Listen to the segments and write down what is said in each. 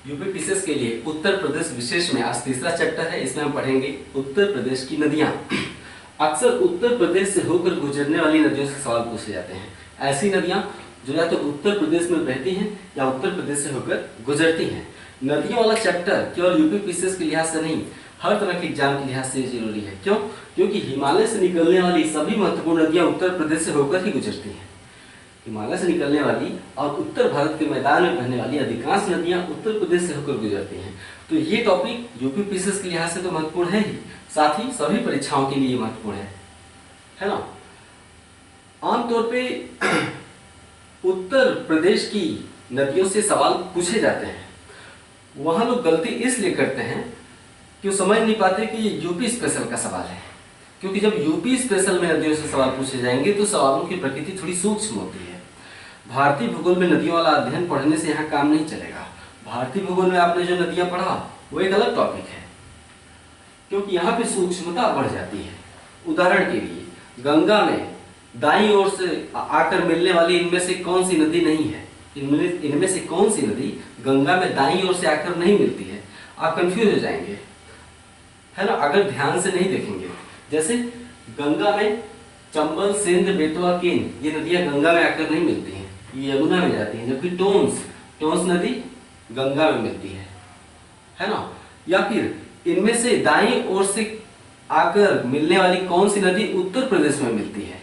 UP PCS के लिए उत्तर प्रदेश विशेष में आज तीसरा चैप्टर है। इसमें हम पढ़ेंगे उत्तर प्रदेश की नदियां। अक्सर उत्तर प्रदेश से होकर गुजरने वाली नदियों से सवाल पूछे जाते हैं। ऐसी नदियां जो या तो उत्तर प्रदेश में बहती हैं या उत्तर प्रदेश से होकर गुजरती हैं। नदियों वाला चैप्टर केवल यूपी पीसीएस के लिहाज से नहीं, हर तरह के एग्जाम के लिहाज से जरूरी है। क्यों? क्योंकि हिमालय से निकलने वाली सभी महत्वपूर्ण नदियां उत्तर प्रदेश से होकर ही गुजरती हैं। हिमालय से निकलने वाली और उत्तर भारत के मैदान में बहने वाली अधिकांश नदियां उत्तर प्रदेश से होकर गुजरती हैं। तो ये टॉपिक यूपी पीसीएस के लिहाज से तो महत्वपूर्ण है ही, साथ ही सभी परीक्षाओं के लिए महत्वपूर्ण है ना। आमतौर पे उत्तर प्रदेश की नदियों से सवाल पूछे जाते हैं। वहां लोग गलती इसलिए करते हैं कि वो समझ नहीं पाते कि ये यूपी स्पेशल का सवाल है। क्योंकि जब यूपी स्पेशल में नदियों से सवाल पूछे जाएंगे तो सवालों की प्रकृति थोड़ी सूक्ष्म होती है। भारतीय भूगोल में नदियों वाला अध्ययन पढ़ने से यहाँ काम नहीं चलेगा। भारतीय भूगोल में आपने जो नदियां पढ़ा वो एक अलग टॉपिक है, क्योंकि यहाँ पे सूक्ष्मता बढ़ जाती है। उदाहरण के लिए, गंगा में दाईं ओर से आकर मिलने वाली इनमें से कौन सी नदी नहीं है? इनमें से कौन सी नदी गंगा में दाईं ओर से आकर नहीं मिलती है? आप कंफ्यूज हो जाएंगे, है ना, अगर ध्यान से नहीं देखेंगे। जैसे गंगा में चंबल, सिंध, बेतवा, केन, ये नदियां गंगा में आकर नहीं मिलती हैं, ये यमुना में जाती हैं। जबकि टोंस नदी गंगा में मिलती है ना। या फिर इनमें से दाईं ओर से आकर मिलने वाली कौन सी नदी उत्तर प्रदेश में मिलती है?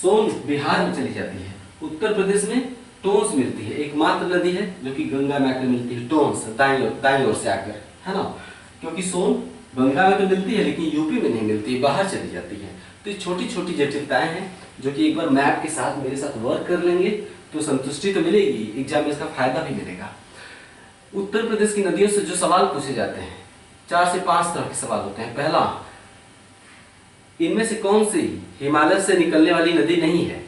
सोन बिहार में चली जाती है, उत्तर प्रदेश में टोंस मिलती है। एकमात्र नदी है जो कि गंगा में आकर मिलती है, टोंस, दाईं ओर से आकर, है ना। क्योंकि सोन गंगा में तो मिलती है लेकिन यूपी में नहीं मिलती, बाहर चली जाती है। तो ये छोटी छोटी जटिलताएं हैं जो कि एक बार मैप के साथ मेरे साथ वर्क कर लेंगे तो संतुष्टि तो मिलेगी, एग्जाम में इसका फायदा भी मिलेगा। उत्तर प्रदेश की नदियों से जो सवाल पूछे जाते हैं, 4 से 5 तरह के सवाल होते हैं। पहला, इनमें से कौन सी हिमालय से निकलने वाली नदी नहीं है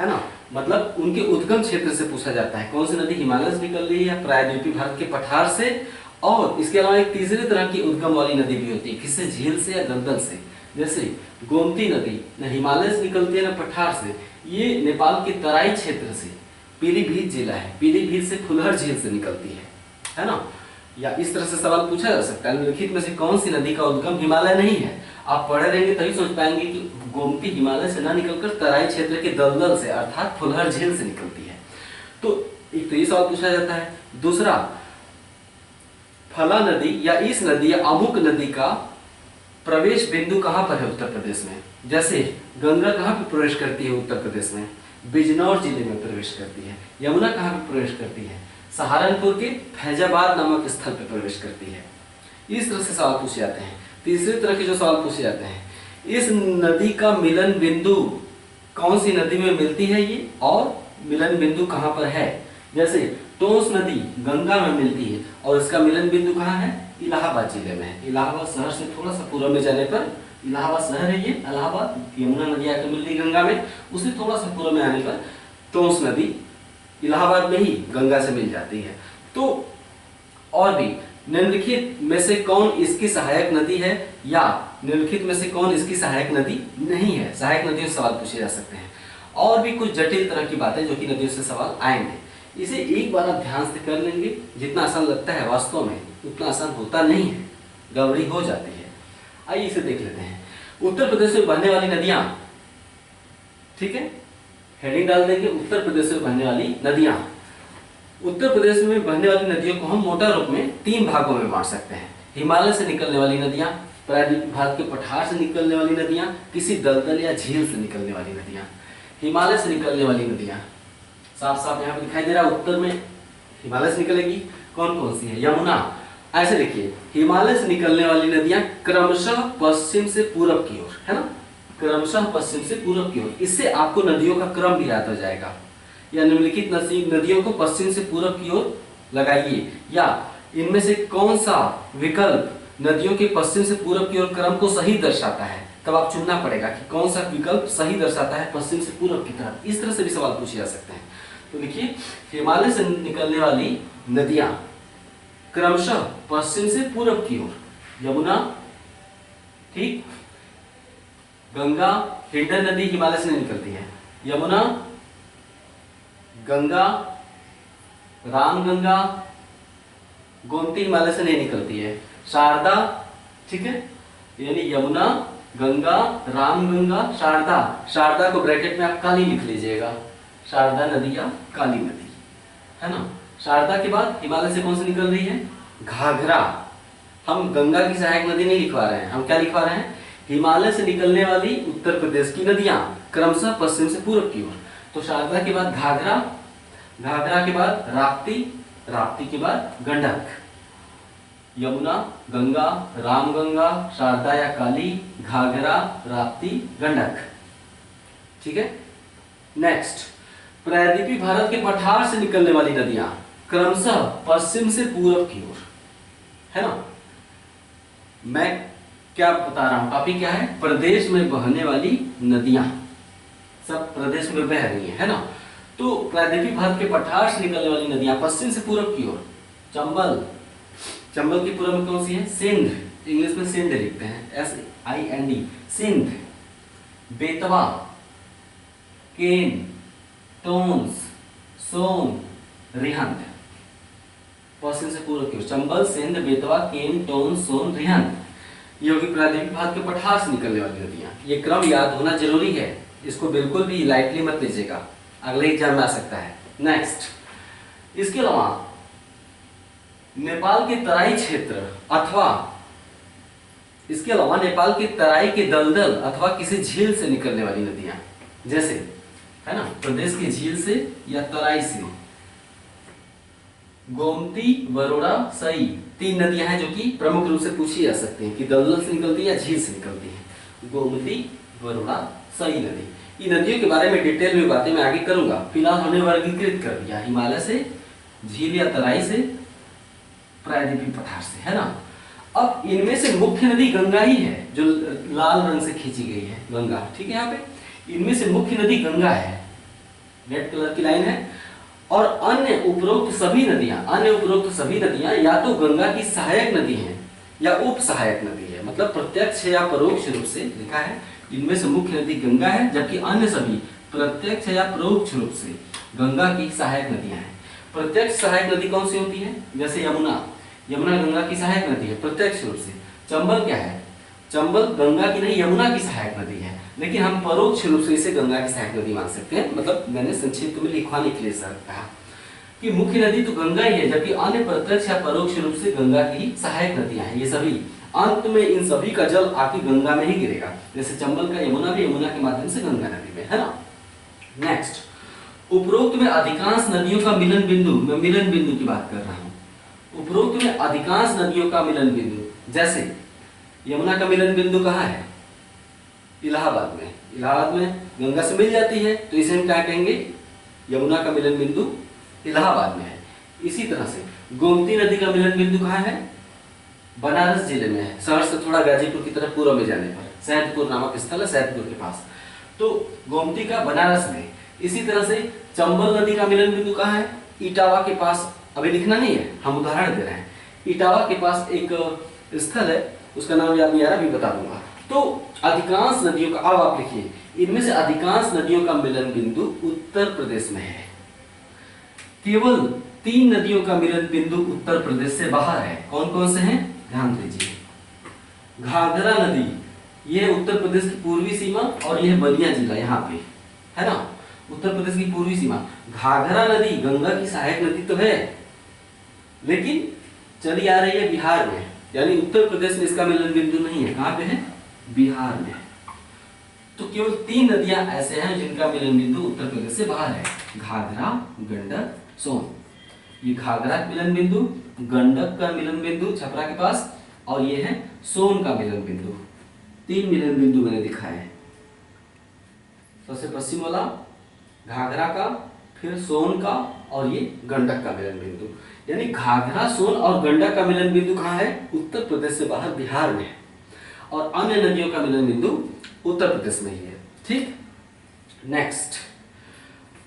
ना। मतलब उनके उद्गम क्षेत्र से पूछा जाता है, कौन सी नदी हिमालय से निकल रही है, प्रायद्वीपीय भारत के पठार से। और इसके अलावा एक तीसरी तरह की उद्गम वाली नदी भी होती है, किससे? झील से या दलदल से। जैसे गोमती नदी न हिमालय से निकलती है न पठार से, ये नेपाल के तराई क्षेत्र से, पीलीभीत जिला है, पीलीभीत से फुलहर झील से निकलती है ना। या इस तरह से सवाल पूछा जा सकता है, निम्नलिखित में से कौन सी नदी का उद्गम हिमालय नहीं है? आप पढ़े रहेंगे तभी समझ पाएंगे कि गोमती हिमालय से ना निकलकर तराई क्षेत्र के दलदल से अर्थात फुलहर झील से निकलती है। तो एक तो ये सवाल पूछा जाता है। दूसरा, फला नदी या इस नदी या अमुक नदी का प्रवेश बिंदु कहां पर है उत्तर प्रदेश में? जैसे गंगा कहां पर प्रवेश करती है उत्तर प्रदेश में? बिजनौर जिले में प्रवेश करती है। यमुना कहां पर प्रवेश करती है? सहारनपुर के फैजाबाद नामक स्थल पर प्रवेश करती है। इस तरह से सवाल पूछे जाते हैं। तीसरे तरह के जो सवाल पूछे जाते हैं, इस नदी का मिलन बिंदु कौन सी नदी में मिलती है ये, और मिलन बिंदु कहां पर है? जैसे टोंस नदी गंगा में मिलती है और इसका मिलन बिंदु कहाँ है? इलाहाबाद जिले में है। इलाहाबाद शहर से थोड़ा सा पूर्व में जाने पर, इलाहाबाद शहर है ये, इलाहाबाद, यमुना नदी आकर मिलती है गंगा में, उससे थोड़ा सा पूर्व में आने पर टोंस नदी इलाहाबाद में ही गंगा से मिल जाती है। तो और भी, निम्नलिखित में से कौन इसकी सहायक नदी है, या निम्नलिखित में से कौन इसकी सहायक नदी नहीं है? सहायक नदियों से सवाल पूछे जा सकते हैं। और भी कुछ जटिल तरह की बातें जो कि नदियों से सवाल आएंगे। इसे एक बार आप ध्यान से कर लेंगे, जितना आसान लगता है वास्तव में उतना आसान होता नहीं है, गड़बड़ी हो जाती है। आइए इसे देख लेते हैं। उत्तर प्रदेश में बहने वाली नदियां, ठीक है, हेडिंग डाल देंगे, उत्तर प्रदेश में बहने वाली नदियां। उत्तर प्रदेश में बहने वाली नदियों को हम मोटा रूप में 3 भागों में बांट सकते हैं। हिमालय से निकलने वाली नदियां, प्रायद्वीपीय भारत के पठार से निकलने वाली नदियां, किसी दलदल या झील से निकलने वाली नदियां। हिमालय से निकलने वाली नदियां साफ साफ यहाँ पे दिखाई दे रहा है, उत्तर में हिमालय से निकलेगी। कौन कौन सी है? यमुना। ऐसे देखिए, हिमालय से निकलने वाली नदियां क्रमशः पश्चिम से पूरब की ओर, है ना, क्रमशः पश्चिम से पूरब की ओर। इससे आपको नदियों का क्रम भी याद हो जाएगा। या निम्नलिखित नदियों को पश्चिम से पूरब की ओर लगाइए, या इनमें से कौन सा विकल्प नदियों के पश्चिम से पूरब की ओर क्रम को सही दर्शाता है? तब आप चुनना पड़ेगा कि कौन सा विकल्प सही दर्शाता है पश्चिम से पूरब की तरफ। इस तरह से भी सवाल पूछे जा सकते हैं। तो देखिए, हिमालय से निकलने वाली नदियां क्रमशः पश्चिम से पूरब की ओर, यमुना, ठीक, गंगा, हिंडन नदी हिमालय से नहीं निकलती है, यमुना, गंगा, रामगंगा, गोमती हिमालय से नहीं निकलती है। शारदा, ठीक है, यानी यमुना, गंगा, रामगंगा, शारदा। शारदा को ब्रैकेट में आप काली लिख लीजिएगा, शारदा नदी या काली नदी, है ना। शारदा के बाद हिमालय से कौन सी निकल रही है? घाघरा। हम गंगा की सहायक नदी नहीं लिखवा रहे हैं, हम क्या लिखवा रहे हैं? हिमालय से निकलने वाली उत्तर प्रदेश की नदियां क्रमशः पश्चिम से पूर्व की ओर। तो शारदा के बाद घाघरा, घाघरा के बाद राप्ती, राप्ती के बाद गंडक। यमुना, गंगा, रामगंगा, शारदा या काली, घाघरा, राप्ती, गंडक, ठीक है। नेक्स्ट, प्रायद्वीपीय भारत के पठार से निकलने वाली नदियां क्रमशः पश्चिम से पूर्व की ओर, है ना। मैं क्या बता रहा हूं, टॉपिक क्या है? प्रदेश में बहने वाली नदियां, सब प्रदेश में बह रही है ना। तो प्रायद्वीपीय भारत के पठार से निकलने वाली नदियां पश्चिम से पूर्व की ओर, चंबल, चंबल की पूर्व में कौन सी है? सिंध, इंग्लिश में सिंध लिखते हैं, SIND, सिंध। बेतवा, केन, टोंस, सोन, रिहंद, पश्चिम से पूर्व की ओर चंबल, सिंध, बेतवा, केन, टोंस, सोन, रिहंद, ये होगी प्रायद्वीपीय भारत के पठार से निकलने वाली नदियां। ये क्रम याद होना जरूरी है, इसको बिल्कुल भी लाइटली मत लीजिएगा, अगले एग्जाम में आ सकता है। नेक्स्ट, इसके अलावा नेपाल के तराई क्षेत्र अथवा इसके अलावा नेपाल के तराई के दलदल अथवा किसी झील से निकलने वाली नदियां, जैसे, है ना, प्रदेश की झील से या तराई से, गोमती, वरोड़ा, सई, 3 नदियां हैं जो कि प्रमुख रूप से पूछी जा सकती हैं कि दलदल से निकलती है या झील से निकलती है। गोमती, वरोड़ा, सई नदी। इन नदियों के बारे में डिटेल में बातें मैं आगे करूंगा। फिलहाल हमने वर्गीकृत कर दिया, हिमालय से, झील या तराई से, प्रायद्वीपीय पठार से, है ना। अब इनमें से मुख्य नदी गंगा ही है, जो लाल रंग से खींची गई है, गंगा, ठीक है। यहाँ पे इनमें से मुख्य नदी गंगा है, रेड कलर की लाइन है। और अन्य उपरोक्त सभी नदियां या तो गंगा की सहायक नदी हैं या उप सहायक नदी है, मतलब प्रत्यक्ष या परोक्ष रूप से लिखा है। इनमें से मुख्य नदी गंगा है, जबकि अन्य सभी प्रत्यक्ष या परोक्ष रूप से गंगा की सहायक नदियां हैं। प्रत्यक्ष सहायक नदी कौन सी होती है? जैसे यमुना, यमुना गंगा की सहायक नदी है प्रत्यक्ष रूप से। चंबल क्या है? चंबल गंगा की नहीं, यमुना की सहायक नदी है, लेकिन हम परोक्ष रूप से इसे गंगा की सहायक नदी मान सकते हैं। मतलब मैंने संक्षिप्त में लिखवाने के लिए कहा कि मुख्य नदी तो गंगा ही है, जबकि अन्य प्रत्यक्ष या परोक्ष रूप से गंगा की सहायक नदियां हैं। ये सभी अंत में इन सभी का जल आके गंगा में ही गिरेगा, जैसे चंबल का यमुना भी यमुना के माध्यम से गंगा नदी में, है ना। नेक्स्ट, उपरोक्त में अधिकांश नदियों का मिलन बिंदु, मैं मिलन बिंदु की बात कर रहा हूँ। उपरोक्त में अधिकांश नदियों का मिलन बिंदु, जैसे यमुना का मिलन बिंदु कहाँ है? इलाहाबाद में। इलाहाबाद में गंगा से मिल जाती है, तो इसे हम क्या कहेंगे? यमुना का मिलन बिंदु इलाहाबाद में है। इसी तरह से गोमती नदी का मिलन बिंदु कहाँ है? बनारस जिले में है, शहर से थोड़ा गाजीपुर की तरफ पूर्व में जाने पर सैदपुर नामक स्थल है, सैदपुर के पास, तो गोमती का बनारस में। इसी तरह से चंबल नदी का मिलन बिंदु कहाँ है? इटावा के पास। अभी लिखना नहीं है, हम उदाहरण दे रहे हैं। इटावा के पास एक स्थल है, उसका नाम याद नहीं आ रहा, अभी बता दूंगा। तो अधिकांश नदियों का, अब आप लिखिए, इनमें से अधिकांश नदियों का मिलन बिंदु उत्तर प्रदेश में है। केवल 3 नदियों का मिलन बिंदु उत्तर प्रदेश से बाहर है। कौन कौन से हैं? ध्यान दीजिए। घाघरा नदी, ये उत्तर प्रदेश की पूर्वी सीमा, और यह बलिया जिला यहाँ पे, है ना, उत्तर प्रदेश की पूर्वी सीमा। घाघरा नदी गंगा की सहायक नदी तो है, लेकिन चली आ रही है बिहार में, यानी उत्तर प्रदेश में इसका मिलन बिंदु नहीं है। कहाँ पे है? बिहार में। तो केवल 3 नदियां ऐसे हैं जिनका मिलन बिंदु उत्तर प्रदेश से बाहर है, घाघरा, गंडक, सोन। ये घाघरा का मिलन बिंदु, गंडक का मिलन बिंदु छपरा के पास, और ये है सोन का मिलन बिंदु। 3 मिलन बिंदु मैंने दिखाए। सबसे पश्चिम वाला घाघरा का, फिर सोन का, और ये गंडक का मिलन बिंदु। यानी घाघरा, सोन और गंडक का मिलन बिंदु कहाँ है? उत्तर प्रदेश से बाहर बिहार में है, और अन्य नदियों का मिलन बिंदु उत्तर प्रदेश में ही है। ठीक, नेक्स्ट,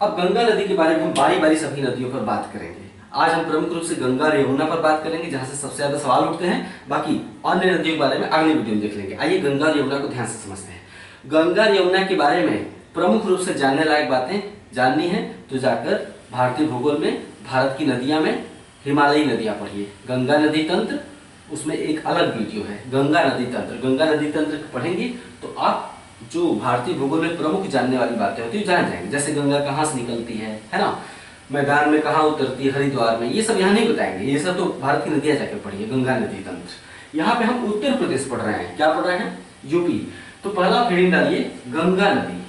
अब गंगा नदी के बारे में हम बारी बारी सभी नदियों पर बात करेंगे। आज हम प्रमुख रूप से गंगा और यमुना पर बात करेंगे, जहां से सबसे ज्यादा सवाल उठते हैं। बाकी अन्य नदियों के बारे में अगले वीडियो में देख लेंगे। आइए गंगा और यमुना को ध्यान से समझते हैं। गंगा और यमुना के बारे में प्रमुख रूप से जानने लायक बातें जाननी है तो जाकर भारतीय भूगोल में भारत की नदियां में हिमालयी नदियां पढ़िए, गंगा नदी तंत्र, उसमें एक अलग वीडियो है गंगा नदी तंत्र। गंगा नदी तंत्र पढ़ेंगे तो आप जो भारतीय भूगोल में प्रमुख जानने वाली बातें होती है जान जाएंगे, जैसे गंगा कहाँ से निकलती है ना, मैदान में कहाँ उतरती है, हरिद्वार में, ये सब यहाँ नहीं बताएंगे, ये सब तो भारत की नदियां जाके पढ़िए, गंगा नदी तंत्र। यहाँ पे हम उत्तर प्रदेश पढ़ रहे हैं, क्या पढ़ रहे हैं, यूपी। तो पहला हेडिंग डालिए गंगा नदी,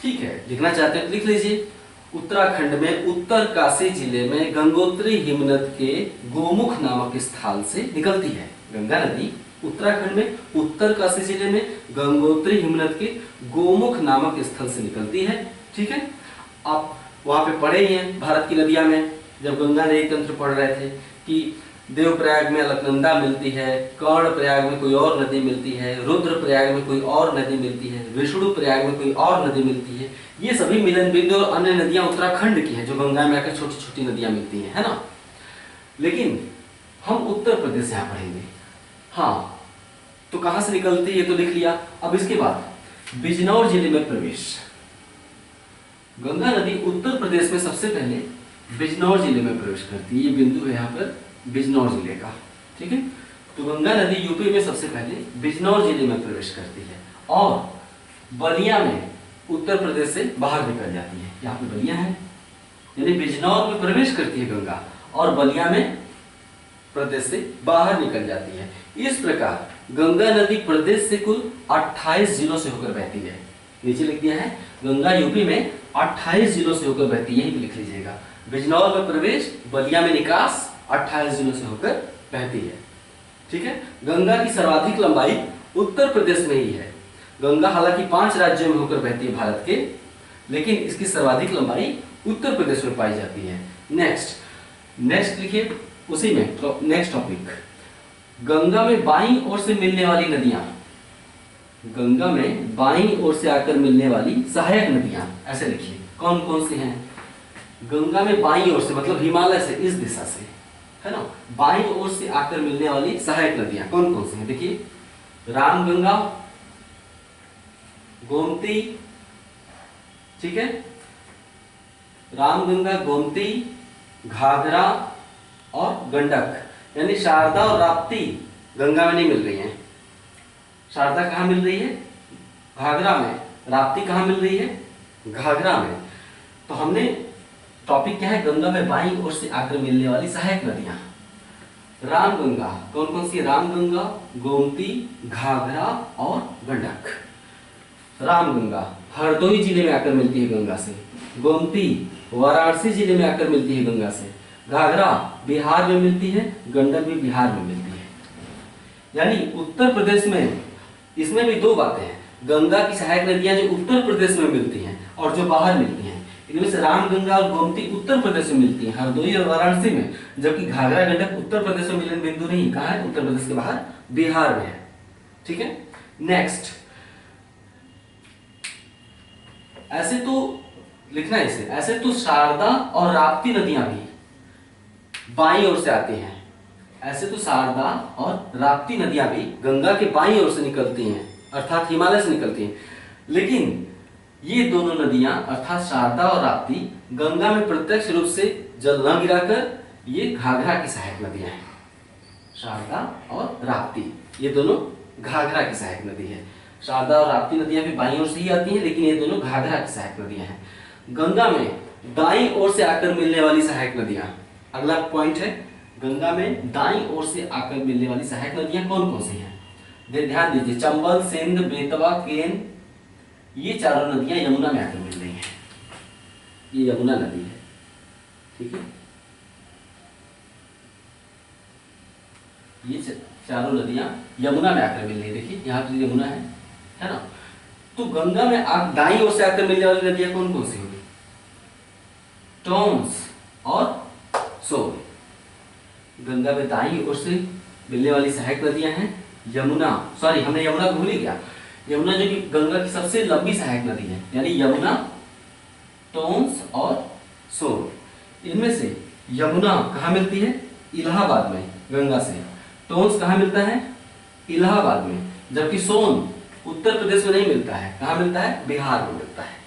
ठीक है, लिखना चाहते हैं तो लिख लीजिए। उत्तराखंड में उत्तरकाशी जिले में गंगोत्री हिमनद के गोमुख नामक स्थल से निकलती है। गंगा नदी उत्तराखंड में उत्तरकाशी जिले में गंगोत्री हिमनद के गोमुख नामक स्थल से निकलती है, ठीक है। आप वहां पे पढ़े ही हैं भारत की नदियां में, जब गंगा नदी तंत्र पढ़ रहे थे कि देवप्रयाग में अलकनंदा मिलती है, कर्णप्रयाग में कोई और नदी मिलती है, रुद्रप्रयाग में कोई और नदी मिलती है, विष्णुप्रयाग में कोई और नदी मिलती है। ये सभी मिलन बिंदु और अन्य नदियां उत्तराखंड की हैं, जो गंगा में आकर छोटी छोटी नदियां मिलती हैं, है ना। लेकिन हम उत्तर प्रदेश यहाँ पढ़ेंगे। हाँ, तो कहां से निकलती है तो लिख लिया। अब इसके बाद बिजनौर जिले में प्रवेश। गंगा नदी उत्तर प्रदेश में सबसे पहले बिजनौर जिले में प्रवेश करती है, ये बिंदु है यहाँ पर बिजनौर जिले का, ठीक है। तो गंगा नदी यूपी में सबसे पहले बिजनौर जिले में प्रवेश करती है और बलिया में उत्तर प्रदेश से बाहर निकल जाती है। यहाँ पे बलिया है, यानी बिजनौर में प्रवेश करती है गंगा और बलिया में प्रदेश से बाहर निकल जाती है। इस प्रकार गंगा नदी प्रदेश से कुल 28 जिलों से होकर बहती है। नीचे लिख दिया है गंगा यूपी में 28 जिलों से होकर बहती है, यही लिख लीजिएगा। बिजनौर में प्रवेश, बलिया में निकास, 28 जिलों से होकर बहती है, ठीक है। गंगा की सर्वाधिक लंबाई उत्तर प्रदेश में ही है। गंगा हालांकि 5 राज्यों में होकर बहती है भारत के, लेकिन इसकी सर्वाधिक लंबाई उत्तर प्रदेश में पाई जाती है। नेक्स्ट लिखिए उसी में, तो नेक्स्ट टॉपिक, गंगा में बाईं ओर से मिलने वाली नदियां। गंगा में बाईं ओर से आकर मिलने वाली सहायक नदियां, ऐसे लिखिए कौन कौन सी हैं। गंगा में बाईं ओर से मतलब हिमालय से, इस दिशा से, है ना, बाईं ओर से आकर मिलने वाली सहायक नदियां कौन कौन सी हैं, देखिए रामगंगा, गोमती, ठीक है, रामगंगा, गोमती, घाघरा और गंडक। यानी शारदा और राप्ती गंगा में नहीं मिल रही हैं। शारदा कहाँ मिल रही है, घाघरा में, राप्ती कहाँ मिल रही है, घाघरा में। तो हमने टॉपिक क्या है, गंगा में बाईं ओर से आकर मिलने वाली सहायक नदियां। रामगंगा कौन कौन सी, रामगंगा, गोमती, घाघरा और गंडक। रामगंगा हरदोई जिले में आकर मिलती है गंगा से, गोमती वाराणसी जिले में आकर मिलती है गंगा से, घाघरा बिहार में मिलती है, गंडक भी बिहार में मिलती है। यानी उत्तर प्रदेश में, इसमें भी दो बातें हैं, गंगा की सहायक नदियां जो उत्तर प्रदेश में मिलती हैं और जो बाहर मिलती हैं, इनमें से रामगंगा और गोमती उत्तर प्रदेश में मिलती है, हरदोई और वाराणसी में, जबकि घाघरा गंडक उत्तर प्रदेश में मिलन बिंदु नहीं, कहाँ है, उत्तर प्रदेश के बाहर बिहार में है, ठीक है। नेक्स्ट, ऐसे तो लिखना है इसे, ऐसे तो शारदा और राप्ती नदियां भी बाईं ओर से आती हैं। ऐसे तो शारदा और राप्ती नदियां भी गंगा के बाईं ओर से निकलती हैं, अर्थात हिमालय से निकलती हैं। लेकिन ये दोनों नदियां अर्थात शारदा और राप्ती गंगा में प्रत्यक्ष रूप से जल न गिराकर ये घाघरा की सहायक नदियां हैं। शारदा और राप्ती ये दोनों घाघरा की सहायक नदी है। शारदा और राप्ती नदियां भी बाईं ओर से ही आती हैं, लेकिन ये दोनों घाघरा की सहायक नदियां हैं। गंगा में दाईं ओर से आकर मिलने वाली सहायक नदियां, अगला पॉइंट है, गंगा में दाईं ओर से आकर मिलने वाली सहायक नदियां कौन कौन सी हैं, ध्यान दीजिए। चंबल, सिंध, बेतवा, केन, ये चारों नदियां यमुना में आकर मिल रही हैं। ये यमुना नदी है, ठीक है। ये चारों नदियां यमुना में आकर मिल रही है, देखिए यहाँ पे यमुना है ना। तो गंगा में दाईं ओर से आकर मिलने वाली नदियां कौन कौन सी होंगी, टोंस और सोन। गंगा में दाईं ओर से मिलने वाली सहायक नदियां हैं यमुना, सॉरी हमने यमुना भूल ही गया, यमुना जो कि गंगा की सबसे लंबी सहायक नदी है, यानी यमुना, टोंस और सोन। इनमें से यमुना कहाँ मिलती है, इलाहाबाद में गंगा से। टोंस कहाँ मिलता है, इलाहाबाद में, जबकि सोन उत्तर प्रदेश में नहीं मिलता है, कहाँ मिलता है, बिहार में मिलता है।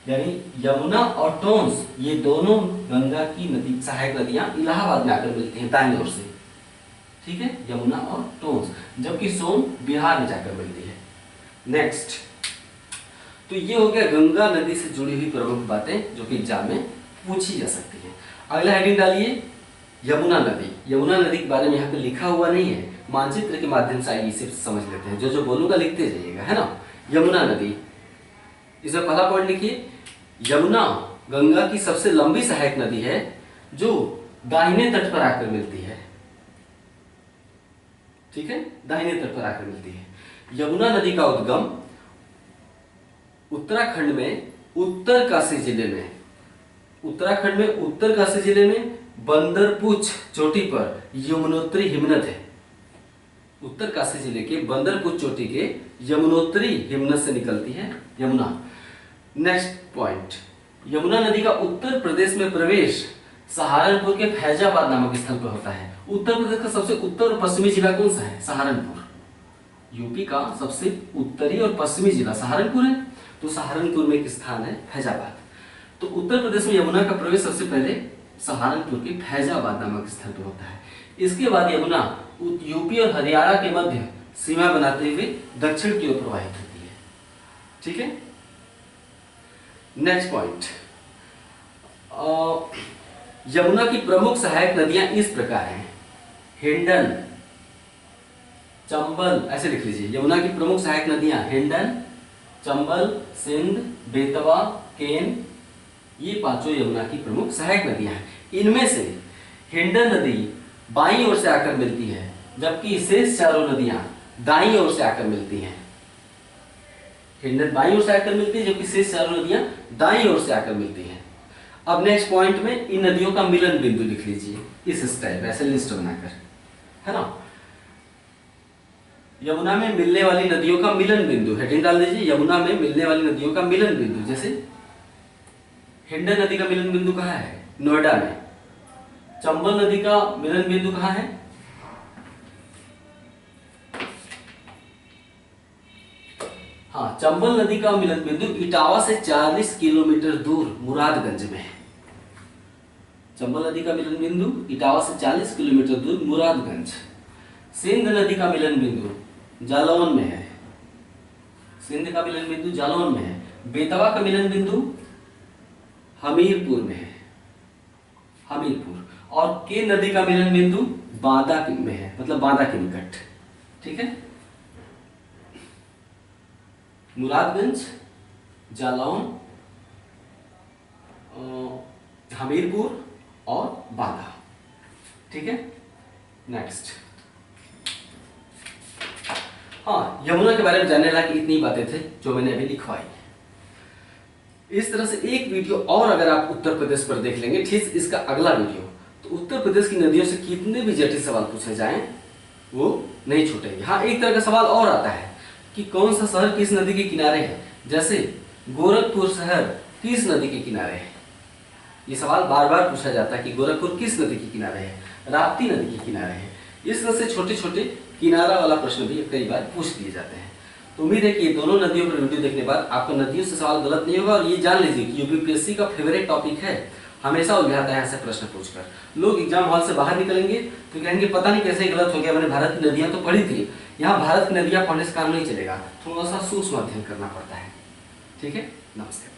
यानी यमुना और टोंस ये दोनों गंगा की नदी सहायक नदियां इलाहाबाद में आकर मिलती हैं दाईं ओर से, ठीक है, यमुना और टोंस, जबकि सोन बिहार में जाकर मिलती है। नेक्स्ट, तो ये हो गया गंगा नदी से जुड़ी हुई प्रमुख बातें जो कि एग्जाम में पूछी जा सकती है। अगला हेडिंग डालिए यमुना नदी। यमुना नदी के बारे में यहाँ पे लिखा हुआ नहीं है, मानचित्र के माध्यम से आइए सिर्फ समझ लेते हैं, जो जो बोलूंगा लिखते जाइएगा, है ना। यमुना नदी, इसमें पहला पॉइंट लिखिए, यमुना गंगा की सबसे लंबी सहायक नदी है जो दाहिने तट पर आकर मिलती है, ठीक है, दाहिने तट पर आकर मिलती है। यमुना नदी का उद्गम उत्तराखंड में उत्तरकाशी जिले में, उत्तराखंड में उत्तरकाशी जिले में बंदरपुछ चोटी पर यमुनोत्री हिमनद है। उत्तरकाशी जिले के बंदरपुछ चोटी के यमुनोत्री हिमनद से निकलती है यमुना। नेक्स्ट पॉइंट, यमुना नदी का उत्तर प्रदेश में प्रवेश सहारनपुर के फैजाबाद नामक स्थल पर होता है। उत्तर प्रदेश का सबसे उत्तर और पश्चिमी जिला कौन सा है? सहारनपुर। यूपी का सबसे उत्तरी और पश्चिमी जिला सहारनपुर है, तो सहारनपुर में एक स्थान है फैजाबाद। तो उत्तर प्रदेश में यमुना का प्रवेश सबसे पहले सहारनपुर के फैजाबाद नामक स्थल पर होता है। इसके बाद यमुना यूपी और हरियाणा के मध्य सीमा बनाते हुए दक्षिण की ओर प्रवाहित होती है, ठीक है। नेक्स्ट पॉइंट, यमुना की प्रमुख सहायक नदियां इस प्रकार हैं, हिंडन, चंबल, ऐसे लिख लीजिए। यमुना की प्रमुख सहायक नदियां हिंडन, चंबल, सिंध, बेतवा, केन, ये पांचों यमुना की प्रमुख सहायक नदियां हैं। इनमें से हिंडन नदी बाईं ओर से आकर मिलती है, जबकि शेष चारों नदियां दाईं ओर से आकर मिलती हैं। हिंडन बाईं ओर से आकर मिलती है, जबकि शेष चारों नदियां दाईं ओर से आकर मिलती हैं। अब नेक्स्ट पॉइंट में इन नदियों का मिलन बिंदु लिख लीजिए इस स्टाइल, ऐसे लिस्ट बनाकर, है ना। यमुना में मिलने वाली नदियों का मिलन बिंदु, हेडिंग डाल दीजिए, यमुना में मिलने वाली नदियों का मिलन बिंदु। जैसे हिंडन नदी का मिलन बिंदु कहाँ है? नोएडा में। चंबल नदी का मिलन बिंदु कहाँ है? हाँ, चंबल नदी का मिलन बिंदु इटावा से 40 किलोमीटर दूर मुरादगंज में है। चंबल नदी का मिलन बिंदु इटावा से 40 किलोमीटर दूर मुरादगंज। सिंध नदी का मिलन बिंदु जालौन में है। सिंध का मिलन बिंदु जालौन में है। बेतवा का मिलन बिंदु हमीरपुर में है, हमीरपुर। और केन नदी का मिलन बिंदु बांदा में है, मतलब बांदा के निकट, ठीक है। मुरादगंज, जालौन, हमीरपुर और बांदा, ठीक है। नेक्स्ट, हाँ, यमुना के बारे में जानने लायक इतनी बातें थे जो मैंने अभी लिखवाई। इस तरह से एक वीडियो और अगर आप उत्तर प्रदेश पर देख लेंगे, ठीक इसका अगला वीडियो, तो उत्तर प्रदेश की नदियों से कितने भी जटिल सवाल पूछे जाएं वो नहीं छूटेंगे। हाँ, एक तरह का सवाल और आता है कि कौन सा शहर किस नदी के किनारे है। जैसे गोरखपुर शहर किस नदी के किनारे है, ये सवाल बार बार पूछा जाता है कि गोरखपुर किस नदी के किनारे है, राप्ती नदी के किनारे है। इस तरह से छोटे छोटे किनारा वाला प्रश्न भी कई बार पूछ दिए जाते हैं। तो उम्मीद है कि ये दोनों नदियों पर वीडियो देखने के बाद आपको नदियों से सवाल गलत नहीं होगा। और ये जान लीजिए कि यूपीपीएससी का फेवरेट टॉपिक है, हमेशा उलझाता है ऐसे प्रश्न पूछकर। लोग एग्जाम हॉल से बाहर निकलेंगे तो कहेंगे पता नहीं कैसे गलत हो गया, मैंने भारत की नदियां तो पढ़ी थी, यहाँ भारत की नदियां पढ़ने से काम नहीं चलेगा, थोड़ा सा सूक्ष्म अध्ययन करना पड़ता है, ठीक है। नमस्कार।